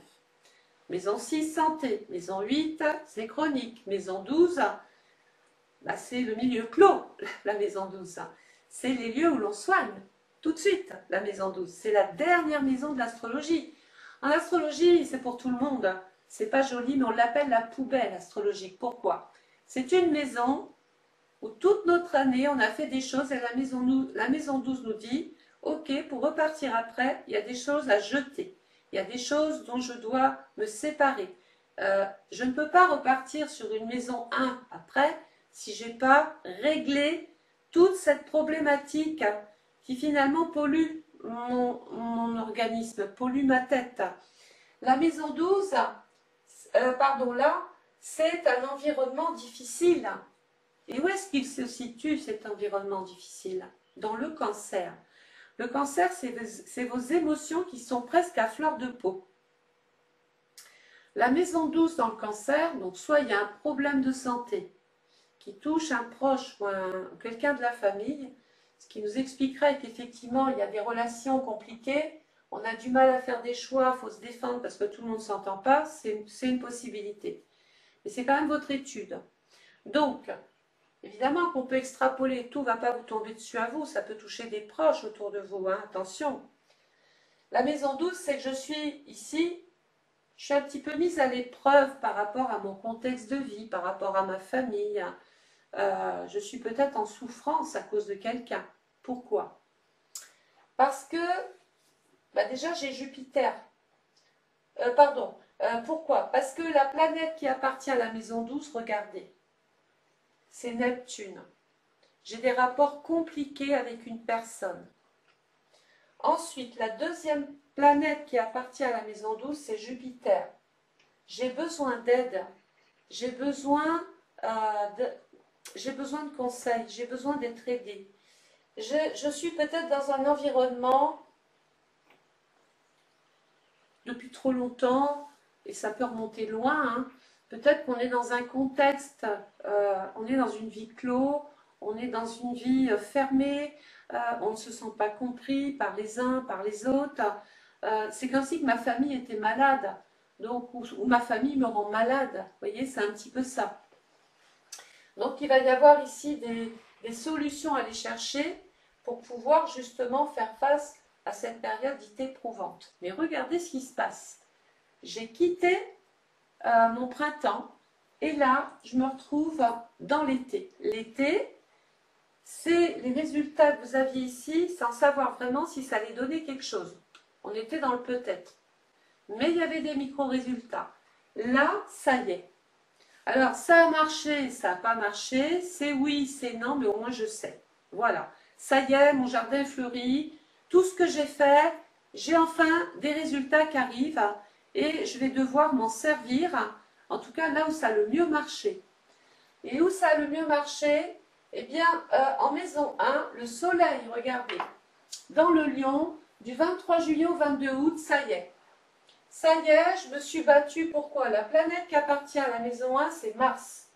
Maison 6, santé. Maison 8, c'est chronique. Maison 12, bah, c'est le milieu clos, la maison 12. C'est les lieux où l'on soigne. Tout de suite, la maison 12. C'est la dernière maison de l'astrologie. En astrologie, c'est pour tout le monde. C'est pas joli, mais on l'appelle la poubelle astrologique. Pourquoi? C'est une maison où toute notre année, on a fait des choses et la maison 12 nous dit, ok, pour repartir après, il y a des choses à jeter. Il y a des choses dont je dois me séparer. Je ne peux pas repartir sur une maison 1 après si je n'ai pas réglé toute cette problématique qui finalement pollue mon organisme, pollue ma tête. La maison 12, là, c'est un environnement difficile. Et où est-ce qu'il se situe cet environnement difficile? Dans le Cancer. Le Cancer, c'est vos émotions qui sont presque à fleur de peau. La maison 12 dans le Cancer, donc soit il y a un problème de santé qui touche un proche ou quelqu'un de la famille, ce qui nous expliquerait qu'effectivement il y a des relations compliquées, on a du mal à faire des choix, il faut se défendre parce que tout le monde ne s'entend pas, c'est une possibilité. Mais c'est quand même votre étude. Donc, évidemment qu'on peut extrapoler, tout ne va pas vous tomber dessus à vous, ça peut toucher des proches autour de vous, hein, attention. La maison 12, c'est que je suis ici, je suis un petit peu mise à l'épreuve par rapport à mon contexte de vie, par rapport à ma famille. Je suis peut-être en souffrance à cause de quelqu'un. Pourquoi? Parce que, déjà j'ai Jupiter. Pourquoi? Parce que la planète qui appartient à la maison 12, regardez, c'est Neptune. J'ai des rapports compliqués avec une personne. Ensuite, la deuxième planète qui appartient à la maison 12, c'est Jupiter. J'ai besoin d'aide. J'ai besoin de conseils. J'ai besoin d'être aidée. Je suis peut-être dans un environnement depuis trop longtemps, et ça peut remonter loin, hein. Peut-être qu'on est dans un contexte, on est dans une vie clos, on est dans une vie fermée, on ne se sent pas compris par les uns, par les autres. C'est comme si que ma famille était malade, donc, ou ma famille me rend malade. Vous voyez, c'est un petit peu ça. Donc il va y avoir ici des solutions à aller chercher pour pouvoir justement faire face à cette période dite éprouvante. Mais regardez ce qui se passe. J'ai quitté mon printemps et là, je me retrouve dans l'été. L'été, c'est les résultats que vous aviez ici sans savoir vraiment si ça allait donner quelque chose. On était dans le peut-être. Mais il y avait des micro-résultats. Là, ça y est. Alors, ça a marché, ça n'a pas marché, c'est oui, c'est non, mais au moins je sais. Voilà. Ça y est, mon jardin fleurit, tout ce que j'ai fait, j'ai enfin des résultats qui arrivent et je vais devoir m'en servir, en tout cas là où ça a le mieux marché. Et où ça a le mieux marché? Eh bien, en maison 1, le soleil, regardez, dans le Lion, du 23 juillet au 22 août, ça y est. Ça y est, je me suis battue. Pourquoi? La planète qui appartient à la maison 1, c'est Mars.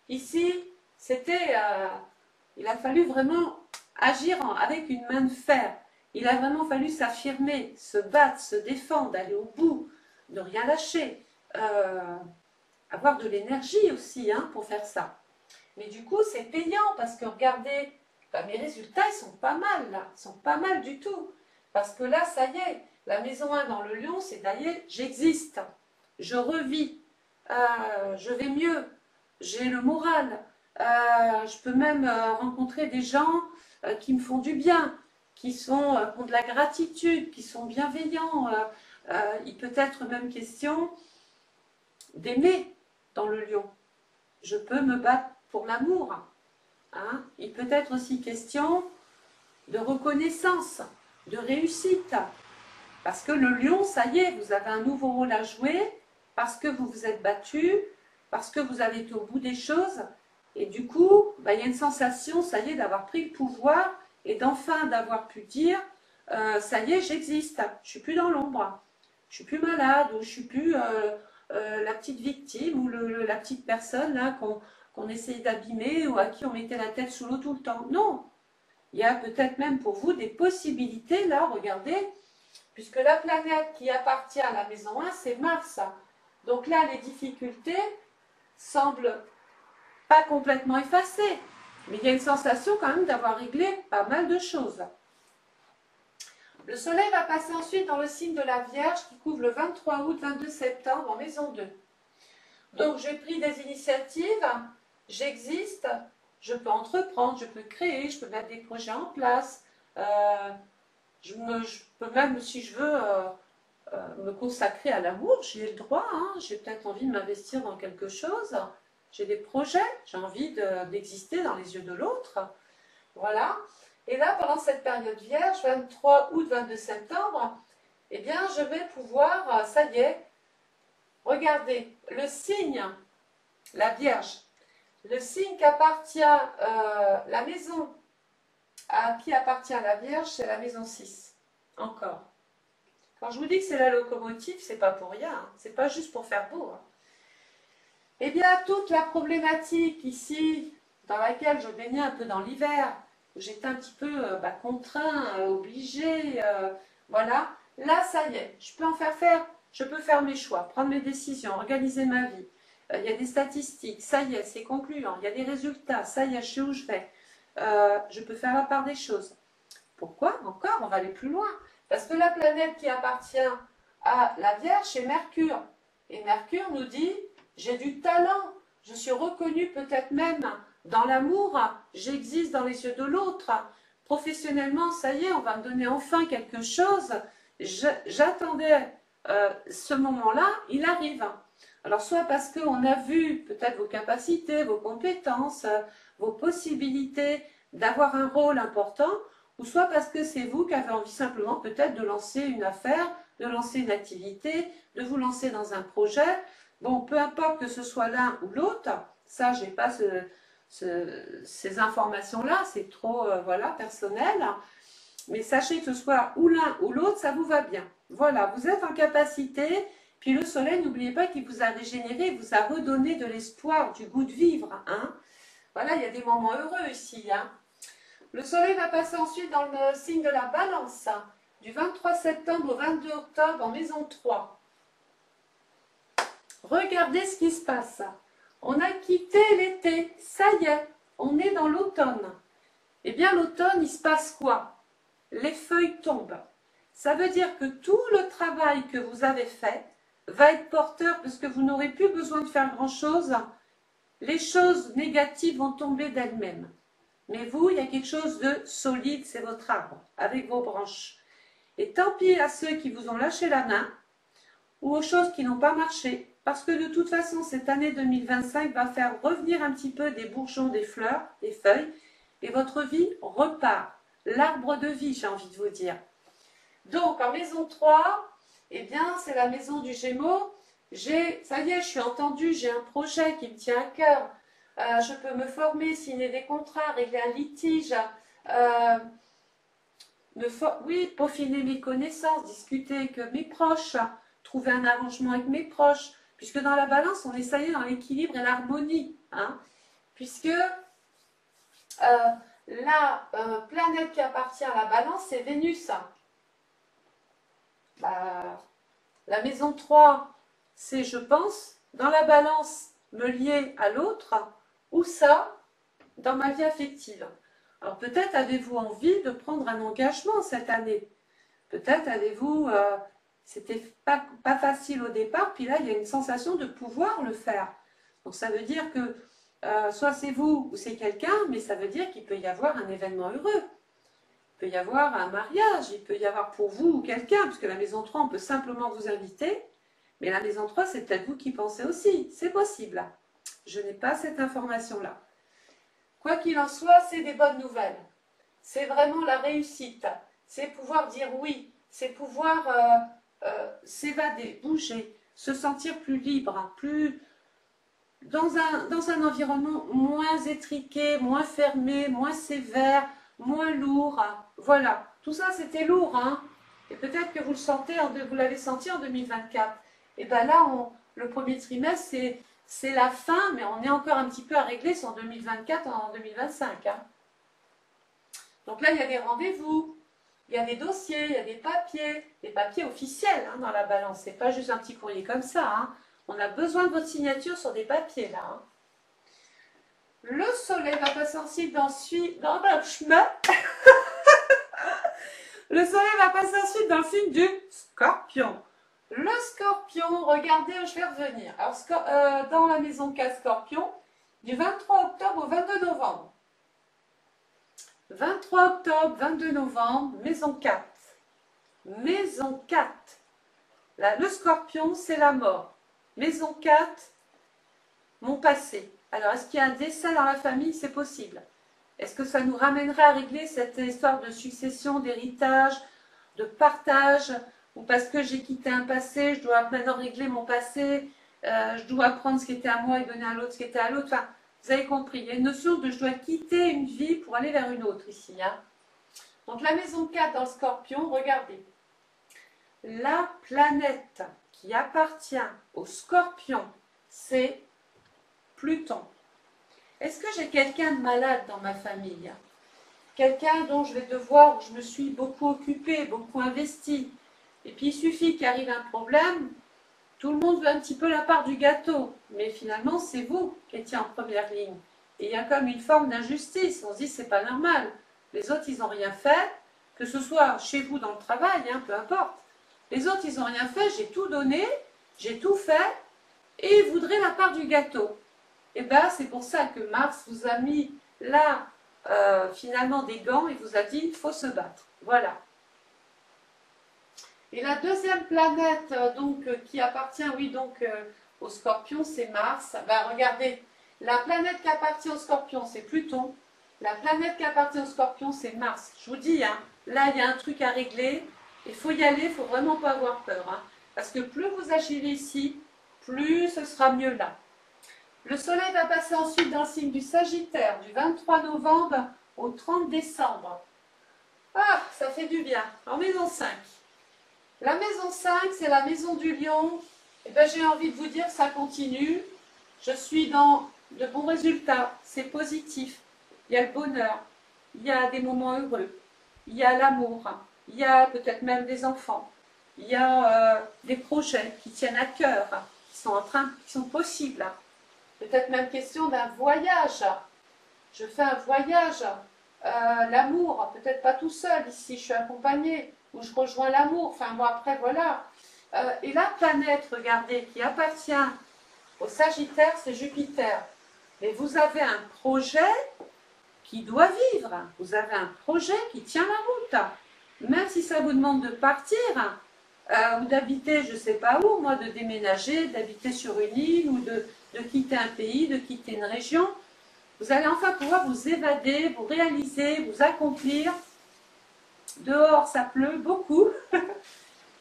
Ici, il a fallu vraiment agir avec une main de fer. Il a vraiment fallu s'affirmer, se battre, se défendre, aller au bout, ne rien lâcher. Avoir de l'énergie aussi hein, pour faire ça. Mais du coup, c'est payant parce que regardez, mes résultats, ils sont pas mal là. Ils sont pas mal du tout. Parce que là, ça y est, la maison 1 dans le Lion, c'est d'ailleurs, j'existe, je revis, je vais mieux, j'ai le moral, je peux même rencontrer des gens qui me font du bien, qui ont de la gratitude, qui sont bienveillants. Il peut être même question d'aimer dans le Lion. Je peux me battre pour l'amour. Hein. Il peut être aussi question de reconnaissance, de réussite. Parce que le Lion, ça y est, vous avez un nouveau rôle à jouer, parce que vous vous êtes battu, parce que vous avez été au bout des choses. Et du coup, il y a une sensation, ça y est, d'avoir pris le pouvoir et d'enfin d'avoir pu dire, ça y est, j'existe, je ne suis plus dans l'ombre, je ne suis plus malade, ou je ne suis plus la petite victime ou la petite personne là qu'on essayait d'abîmer ou à qui on mettait la tête sous l'eau tout le temps. Non, il y a peut-être même pour vous des possibilités là, regardez, puisque la planète qui appartient à la maison 1, c'est Mars. Donc là, les difficultés semblent pas complètement effacées, mais il y a une sensation quand même d'avoir réglé pas mal de choses. Le soleil va passer ensuite dans le signe de la Vierge qui couvre le 23 août, 22 septembre en maison 2. Donc j'ai pris des initiatives, j'existe, je peux entreprendre, je peux créer, je peux mettre des projets en place, je peux même, si je veux, me consacrer à l'amour, j'ai le droit, hein, j'ai peut-être envie de m'investir dans quelque chose, j'ai des projets, j'ai envie d'exister dans les yeux de l'autre, voilà. Et là, pendant cette période vierge, 23 août, 22 septembre, eh bien, je vais pouvoir, ça y est, regardez, le signe, la Vierge, le signe qu'appartient la maison, à qui appartient la Vierge, c'est la maison 6, encore. Quand je vous dis que c'est la locomotive, c'est pas pour rien, hein. C'est pas juste pour faire beau. Hein. Eh bien, toute la problématique ici, dans laquelle je baignais un peu dans l'hiver, où j'étais un petit peu contraint, obligé, voilà, là, ça y est, je peux en faire, je peux faire mes choix, prendre mes décisions, organiser ma vie. Il y a des statistiques, ça y est, c'est concluant, il y a des résultats, ça y est, je sais où je vais. Je peux faire la part des choses. Pourquoi? Encore, on va aller plus loin. Parce que la planète qui appartient à la Vierge, c'est Mercure. Et Mercure nous dit, j'ai du talent, je suis reconnue peut-être même dans l'amour, j'existe dans les yeux de l'autre. Professionnellement, ça y est, on va me donner enfin quelque chose. J'attendais ce moment-là, il arrive. Alors soit parce qu'on a vu peut-être vos capacités, vos compétences, vos possibilités d'avoir un rôle important, ou soit parce que c'est vous qui avez envie simplement peut-être de lancer une affaire, de lancer une activité, de vous lancer dans un projet. Bon, peu importe que ce soit l'un ou l'autre, ça, je n'ai pas ces informations-là, c'est trop voilà, personnel. Mais sachez que ce soit ou l'un ou l'autre, ça vous va bien. Voilà, vous êtes en capacité, puis le soleil, n'oubliez pas qu'il vous a régénéré, vous a redonné de l'espoir, du goût de vivre. Hein. Voilà, il y a des moments heureux ici. Hein. Le soleil va passer ensuite dans le signe de la balance, du 23 septembre au 22 octobre en maison 3. Regardez ce qui se passe. On a quitté l'été, ça y est, on est dans l'automne. Eh bien l'automne, il se passe quoi? Les feuilles tombent. Ça veut dire que tout le travail que vous avez fait va être porteur parce que vous n'aurez plus besoin de faire grand-chose. Les choses négatives vont tomber d'elles-mêmes. Mais vous, il y a quelque chose de solide, c'est votre arbre, avec vos branches. Et tant pis à ceux qui vous ont lâché la main, ou aux choses qui n'ont pas marché, parce que de toute façon, cette année 2025 va faire revenir un petit peu des bourgeons, des fleurs, des feuilles, et votre vie repart. L'arbre de vie, j'ai envie de vous dire. Donc, en maison 3, eh bien, c'est la maison du Gémeaux. Ça y est, je suis entendue, j'ai un projet qui me tient à cœur. Je peux me former, signer des contrats, régler un litige, oui, peaufiner mes connaissances, discuter avec mes proches, trouver un arrangement avec mes proches, puisque dans la balance, on est ça y est dans l'équilibre et l'harmonie, hein, puisque la planète qui appartient à la balance, c'est Vénus. La maison 3, c'est, je pense, dans la balance, me lier à l'autre, ou ça, dans ma vie affective. Alors peut-être avez-vous envie de prendre un engagement cette année. Peut-être avez-vous... c'était pas facile au départ, puis là, il y a une sensation de pouvoir le faire. Donc ça veut dire que soit c'est vous ou c'est quelqu'un, mais ça veut dire qu'il peut y avoir un événement heureux. Il peut y avoir un mariage, il peut y avoir pour vous ou quelqu'un, puisque la maison 3, on peut simplement vous inviter, mais la maison 3, c'est peut-être vous qui pensez aussi. C'est possible. Je n'ai pas cette information-là. Quoi qu'il en soit, c'est des bonnes nouvelles. C'est vraiment la réussite. C'est pouvoir dire oui. C'est pouvoir s'évader, bouger, se sentir plus libre, plus dans un environnement moins étriqué, moins fermé, moins sévère, moins lourd. Voilà. Tout ça, c'était lourd. Hein. Et peut-être que vous le sentez, vous l'avez senti en 2024. Et bien là, Le premier trimestre, c'est la fin, mais on est encore un petit peu à régler sur 2024 en 2025. Hein. Donc là, il y a des rendez-vous, il y a des dossiers, il y a des papiers officiels hein, dans la balance. C'est pas juste un petit courrier comme ça. Hein. On a besoin de votre signature sur des papiers là. Hein. Le soleil va passer ensuite dans le chemin. Le soleil va passer ensuite dans le signe du Scorpion. Le Scorpion, regardez où je vais revenir. Alors, dans la maison 4 Scorpion, du 23 octobre au 22 novembre. 23 octobre, 22 novembre, maison 4. Maison 4. Là, le Scorpion, c'est la mort. Maison 4, mon passé. Alors, est-ce qu'il y a un décès dans la famille? C'est possible. Est-ce que ça nous ramènerait à régler cette histoire de succession, d'héritage, de partage? Ou parce que j'ai quitté un passé, je dois maintenant régler mon passé, je dois prendre ce qui était à moi et donner à l'autre ce qui était à l'autre. Enfin, vous avez compris, il y a une notion de je dois quitter une vie pour aller vers une autre ici. Hein. Donc la maison 4 dans le Scorpion, regardez. La planète qui appartient au Scorpion, c'est Pluton. Est-ce que j'ai quelqu'un de malade dans ma famille? Quelqu'un dont je vais devoir, où je me suis beaucoup occupée, beaucoup investie. Et puis il suffit qu'il arrive un problème, tout le monde veut un petit peu la part du gâteau. Mais finalement, c'est vous qui étiez en première ligne. Et il y a comme une forme d'injustice. On se dit, c'est pas normal. Les autres, ils n'ont rien fait, que ce soit chez vous dans le travail, hein, peu importe. Les autres, ils n'ont rien fait, j'ai tout donné, j'ai tout fait, et ils voudraient la part du gâteau. Et bien, c'est pour ça que Mars vous a mis là, finalement, des gants et vous a dit, il faut se battre. Voilà. Et la deuxième planète, qui appartient, au Scorpion, c'est Mars. Ben, regardez, la planète qui appartient au Scorpion, c'est Pluton. La planète qui appartient au Scorpion, c'est Mars. Je vous dis, hein, là, il y a un truc à régler. Il faut y aller, il ne faut vraiment pas avoir peur. Hein, parce que plus vous agirez ici, plus ce sera mieux là. Le soleil va passer ensuite dans le signe du Sagittaire, du 23 novembre au 30 décembre. Ah, ça fait du bien. En maison 5. La maison 5, c'est la maison du lion. Eh bien, j'ai envie de vous dire que ça continue. Je suis dans de bons résultats. C'est positif. Il y a le bonheur. Il y a des moments heureux. Il y a l'amour. Il y a peut-être même des enfants. Il y a des projets qui tiennent à cœur, qui sont possibles. Peut-être même question d'un voyage. Je fais un voyage. L'amour, peut-être pas tout seul ici, je suis accompagnée. Où je rejoins l'amour. Enfin, moi, après, voilà. Et la planète, regardez, qui appartient au Sagittaire, c'est Jupiter. Mais vous avez un projet qui doit vivre. Vous avez un projet qui tient la route. Même si ça vous demande de partir, ou d'habiter, je ne sais pas où, moi, de déménager, d'habiter sur une île, ou de quitter un pays, de quitter une région, vous allez enfin pouvoir vous évader, vous réaliser, vous accomplir. Dehors, ça pleut beaucoup.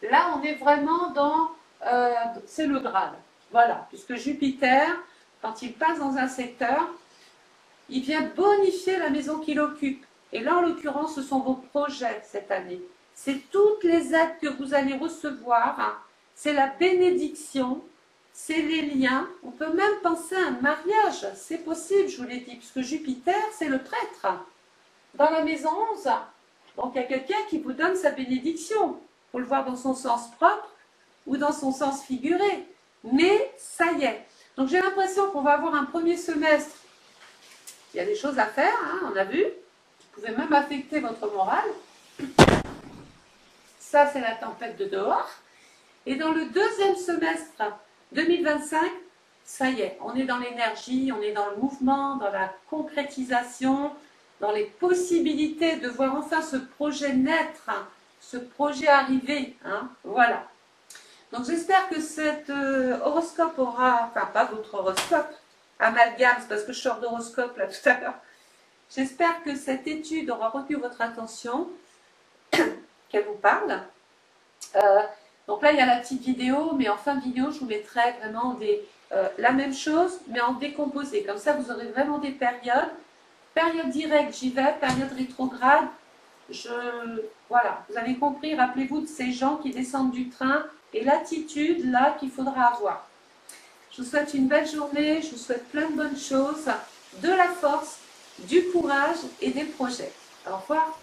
Là, on est vraiment dans... c'est le Graal. Voilà, puisque Jupiter, quand il passe dans un secteur, il vient bonifier la maison qu'il occupe. Et là, en l'occurrence, ce sont vos projets cette année. C'est toutes les aides que vous allez recevoir. Hein. C'est la bénédiction, c'est les liens. On peut même penser à un mariage. C'est possible, je vous l'ai dit, puisque Jupiter, c'est le prêtre. Dans la maison 11, donc il y a quelqu'un qui vous donne sa bénédiction. Il faut le voir dans son sens propre ou dans son sens figuré. Mais ça y est. Donc j'ai l'impression qu'on va avoir un premier semestre. Il y a des choses à faire, hein, on a vu. Vous pouvez même affecter votre morale. Ça, c'est la tempête de dehors. Et dans le deuxième semestre 2025, ça y est, on est dans l'énergie, on est dans le mouvement, dans la concrétisation, dans les possibilités de voir enfin ce projet naître, hein, ce projet arriver. Hein, voilà. Donc j'espère que cet horoscope aura, enfin pas votre horoscope, amalgame, c'est parce que je sors d'horoscope là tout à l'heure. J'espère que cette étude aura retenu votre attention, qu'elle vous parle. Donc là, il y a la petite vidéo, mais en fin de vidéo, je vous mettrai vraiment la même chose, mais en décomposé. Comme ça, vous aurez vraiment des périodes. Période directe, j'y vais. Période rétrograde, voilà, vous avez compris. Rappelez-vous de ces gens qui descendent du train et l'attitude là qu'il faudra avoir. Je vous souhaite une belle journée, je vous souhaite plein de bonnes choses, de la force, du courage et des projets. Au revoir.